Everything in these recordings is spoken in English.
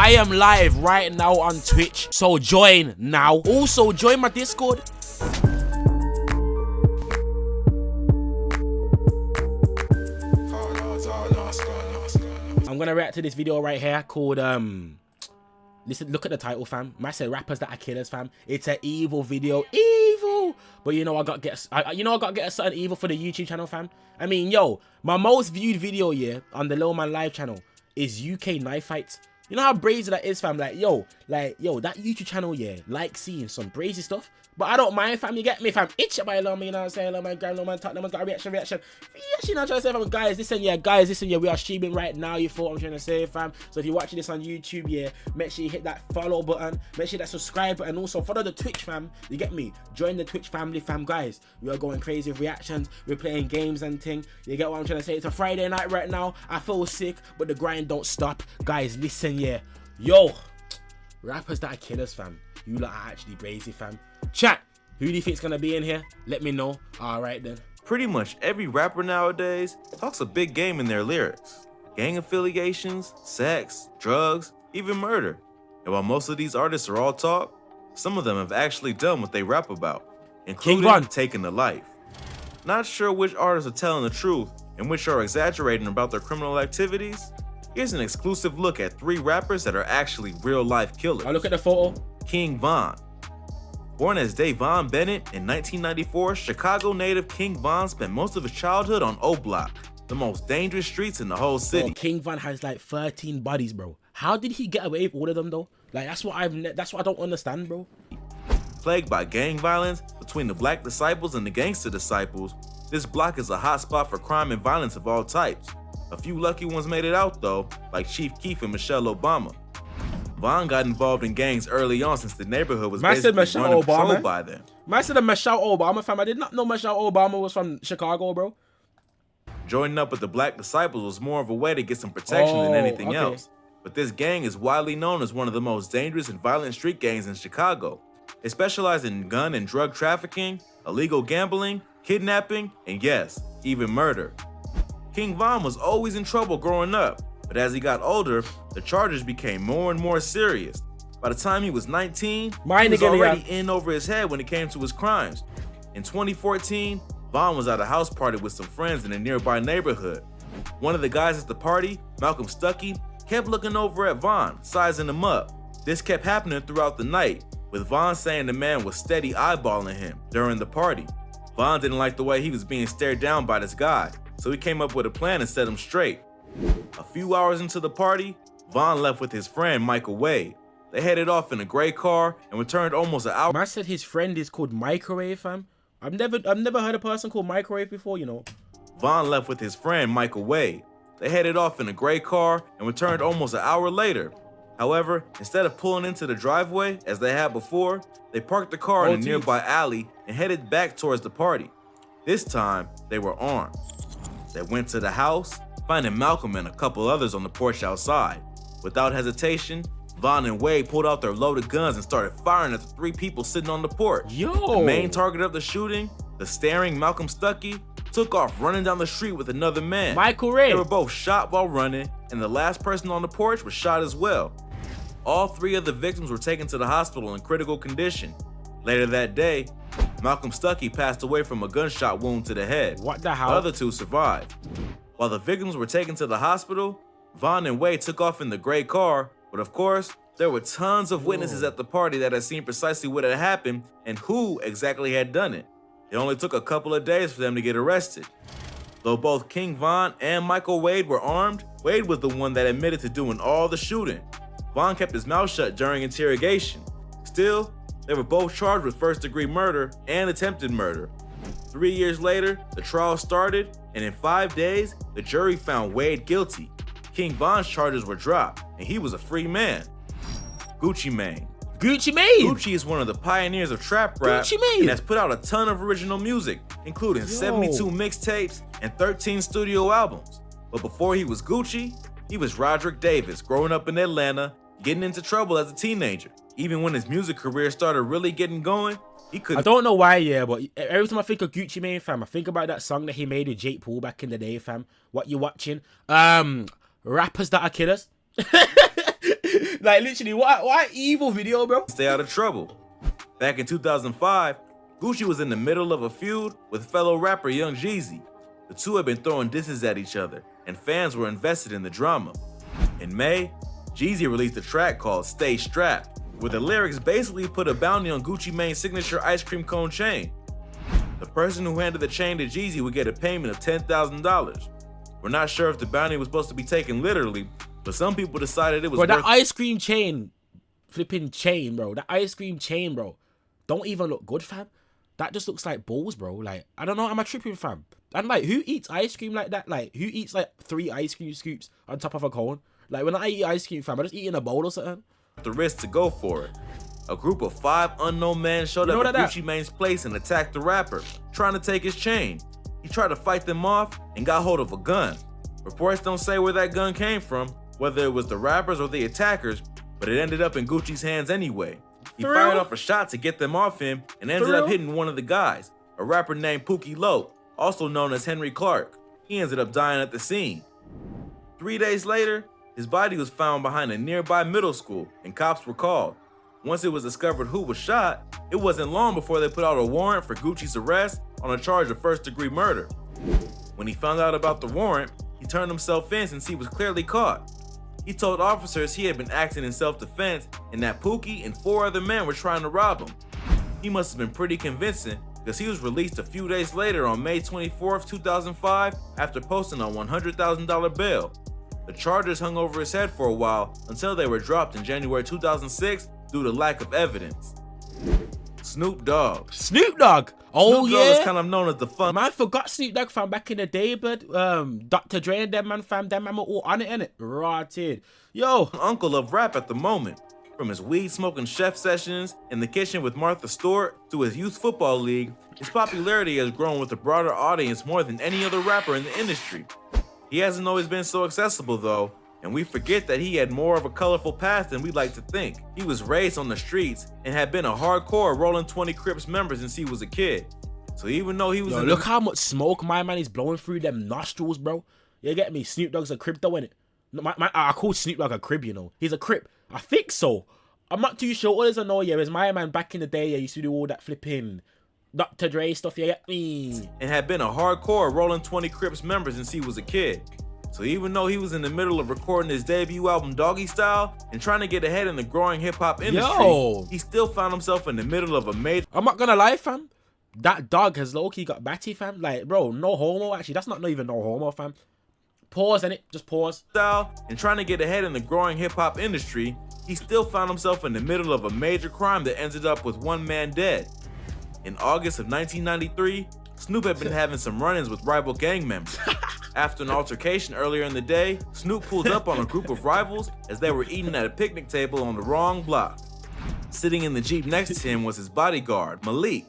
I am live right now on Twitch, so join now. Also, join my Discord. I'm gonna react to this video right here called listen, look at the title, fam. Man said rappers that are killers, fam. It's an evil video, evil. But you know I gotta get a certain evil for the YouTube channel, fam. I mean, yo, my most viewed video, yeah, on the Lil Man Live channel is UK knife fights. You know how brazy that is, fam? Like, yo, that YouTube channel, yeah, like seeing some brazy stuff. But I don't mind, fam. You get me, fam? Itch by Lil Man, you know what I'm saying? Lil Man, grab Lil Man, talk, Lil Man got a reaction. Yes, you know what I'm trying to say, fam. Guys, listen, yeah, we are streaming right now. You thought I'm trying to say, fam. So if you're watching this on YouTube, yeah, make sure you hit that follow button. Make sure that subscribe button. Also, follow the Twitch, fam. You get me? Join the Twitch family, fam. Guys, we are going crazy with reactions. We're playing games and thing. You get what I'm trying to say? It's a Friday night right now. I feel sick, but the grind don't stop. Guys, listen, yeah. Yo, rappers that are killers, fam. You lot are actually brazy, fam. Chat, who do you think's gonna be in here? Let me know. Alright then. Pretty much every rapper nowadays talks a big game in their lyrics. Gang affiliations, sex, drugs, even murder. And while most of these artists are all talk, some of them have actually done what they rap about, including taking a life. Not sure which artists are telling the truth and which are exaggerating about their criminal activities. Here's an exclusive look at 3 rappers that are actually real-life killers. I'll look at the photo. King Von. Born as Davon Bennett in 1994, Chicago native King Von spent most of his childhood on O Block, the most dangerous streets in the whole city. Bro, King Von has like 13 bodies, bro. How did he get away with all of them, though? Like, that's what I don't understand, bro. Plagued by gang violence between the Black Disciples and the Gangster Disciples, this block is a hotspot for crime and violence of all types. A few lucky ones made it out though, like Chief Keef and Michelle Obama. Von got involved in gangs early on since the neighborhood was basically running patrol by them. Man said a Michelle Obama, fam. I did not know Michelle Obama was from Chicago, bro. Joining up with the Black Disciples was more of a way to get some protection than anything else. But this gang is widely known as one of the most dangerous and violent street gangs in Chicago. They specialize in gun and drug trafficking, illegal gambling, kidnapping, and yes, even murder. King Von was always in trouble growing up, but as he got older, the charges became more and more serious. By the time he was 19, he was already in over his head when it came to his crimes. In 2014, Von was at a house party with some friends in a nearby neighborhood. One of the guys at the party, Malcolm Stuckey, kept looking over at Von, sizing him up. This kept happening throughout the night, with Von saying the man was steady eyeballing him during the party. Von didn't like the way he was being stared down by this guy, so he came up with a plan and set him straight. A few hours into the party, Von left with his friend Michael Wade. They headed off in a gray car and returned almost an hour. Man said his friend is called Microwave, fam. I've never heard a person called Microwave before, you know. Von left with his friend Michael Wade. They headed off in a gray car and returned almost an hour later. However, instead of pulling into the driveway as they had before, they parked the car in a nearby alley and headed back towards the party. This time, they were armed. They went to the house, finding Malcolm and a couple others on the porch outside. Without hesitation, Von and Wade pulled out their loaded guns and started firing at the 3 people sitting on the porch. Yo! The main target of the shooting, the staring Malcolm Stuckey, took off running down the street with another man. Michael Ray. They were both shot while running, and the last person on the porch was shot as well. All 3 of the victims were taken to the hospital in critical condition. Later that day, Malcolm Stuckey passed away from a gunshot wound to the head. What the hell? The other 2 survived. While the victims were taken to the hospital, Von and Wade took off in the gray car, but of course, there were tons of witnesses at the party that had seen precisely what had happened and who exactly had done it. It only took a couple of days for them to get arrested. Though both King Von and Michael Wade were armed, Wade was the one that admitted to doing all the shooting. Von kept his mouth shut during interrogation. Still, they were both charged with first-degree murder and attempted murder. 3 years later, the trial started, and in 5 days, the jury found Wade guilty. King Von's charges were dropped, and he was a free man. Gucci Mane. Gucci Mane! Gucci is one of the pioneers of trap rap and has put out a ton of original music, including 72 mixtapes and 13 studio albums. But before he was Gucci, he was Roderick Davis, growing up in Atlanta, getting into trouble as a teenager. Even when his music career started really getting going, he couldn't. I don't know why, yeah, but every time I think of Gucci Mane, fam, I think about that song that he made with Jake Paul back in the day, fam. What you watching? Rappers that are killers. Like, literally, what evil video, bro? Stay out of trouble. Back in 2005, Gucci was in the middle of a feud with fellow rapper Young Jeezy. The two had been throwing disses at each other, and fans were invested in the drama. In May, Jeezy released a track called Stay Strapped, where the lyrics basically put a bounty on Gucci Mane's signature ice cream cone chain. The person who handed the chain to Jeezy would get a payment of $10,000. We're not sure if the bounty was supposed to be taken literally, but some people decided it was Bro, that ice cream chain, flipping chain, bro. That ice cream chain, bro, don't even look good, fam. That just looks like balls, bro. Like, I don't know, am I tripping, fam? And like, who eats ice cream like that? Like, who eats like 3 ice cream scoops on top of a cone? Like, when I eat ice cream, fam, I just eat in a bowl or something. The risk to go for it. A group of 5 unknown men showed up at Gucci Mane's place and attacked the rapper, trying to take his chain. He tried to fight them off and got hold of a gun. Reports don't say where that gun came from, whether it was the rappers or the attackers, but it ended up in Gucci's hands anyway. He fired off a shot to get them off him and ended up hitting one of the guys, a rapper named Pookie Loc, also known as Henry Clark. He ended up dying at the scene. 3 days later, his body was found behind a nearby middle school and cops were called. Once it was discovered who was shot, it wasn't long before they put out a warrant for Gucci's arrest on a charge of first-degree murder. When he found out about the warrant, he turned himself in since he was clearly caught. He told officers he had been acting in self-defense and that Pookie and 4 other men were trying to rob him. He must have been pretty convincing because he was released a few days later on May 24th, 2005 after posting a $100,000 bail. The charges hung over his head for a while until they were dropped in January 2006 due to lack of evidence. Snoop Dogg. Snoop Dogg. Oh, Snoop yeah. Dogg is kind of known as the fun. Man, forgot Snoop Dogg, fam, back in the day, but Dr. Dre and them, man, fam, them man were all on it, innit? Rotted. Yo. Uncle of rap at the moment. From his weed-smoking chef sessions in the kitchen with Martha Stewart to his youth football league, his popularity has grown with a broader audience more than any other rapper in the industry. He hasn't always been so accessible, though, and we forget that he had more of a colorful past than we like to think. He was raised on the streets and had been a hardcore Rolling 20 Crips member since he was a kid. So even though he was look how much smoke my man is blowing through them nostrils, bro. You get me? Snoop Dogg's a Crip though, innit? I call Snoop Dogg a Crip, you know. He's a Crip. I think so. I'm not too sure. All I know, yeah, is my man back in the day, yeah, used to do all that flipping Dr. Dre stuff, you get me? And had been a hardcore Rolling 20 Crips member since he was a kid. So even though he was in the middle of recording his debut album Doggy Style and trying to get ahead in the growing hip-hop industry, he still found himself in the middle of a major... I'm not gonna lie, fam. That dog has low-key got batty, fam. Like, bro, no homo, actually. That's not even no homo, fam. Pause, innit? Just pause. And trying to get ahead in the growing hip-hop industry, he still found himself in the middle of a major crime that ended up with one man dead. In August of 1993, Snoop had been having some run-ins with rival gang members. After an altercation earlier in the day, Snoop pulled up on a group of rivals as they were eating at a picnic table on the wrong block. Sitting in the Jeep next to him was his bodyguard, Malik.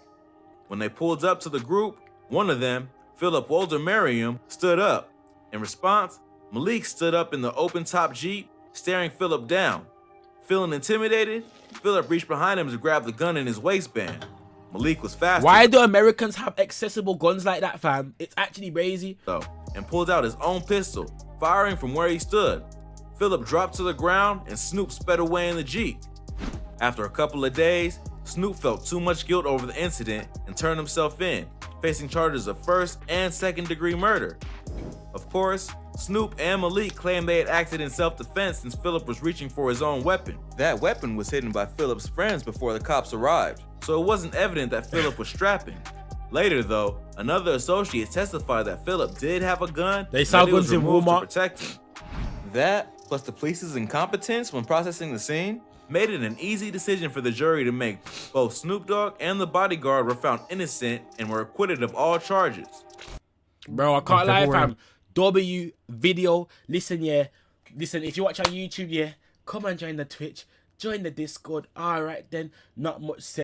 When they pulled up to the group, one of them, Philip Walter Merriam, stood up. In response, Malik stood up in the open-top Jeep, staring Philip down. Feeling intimidated, Philip reached behind him to grab the gun in his waistband. Malik was faster. Why do Americans have accessible guns like that, fam? It's actually crazy. And pulled out his own pistol, firing from where he stood. Philip dropped to the ground and Snoop sped away in the Jeep. After a couple of days, Snoop felt too much guilt over the incident and turned himself in, facing charges of first and second-degree murder. Of course, Snoop and Malik claimed they had acted in self-defense since Philip was reaching for his own weapon. That weapon was hidden by Philip's friends before the cops arrived, so it wasn't evident that Philip was strapping. Later, though, another associate testified that Philip did have a gun. They saw guns in Walmart to protect him. That, plus the police's incompetence when processing the scene, made it an easy decision for the jury to make. Both Snoop Dogg and the bodyguard were found innocent and were acquitted of all charges. Bro, I can't lie, fam. W video. Listen, yeah. Listen, if you watch on YouTube, yeah, come and join the Twitch, join the Discord. All right, then. Not much said.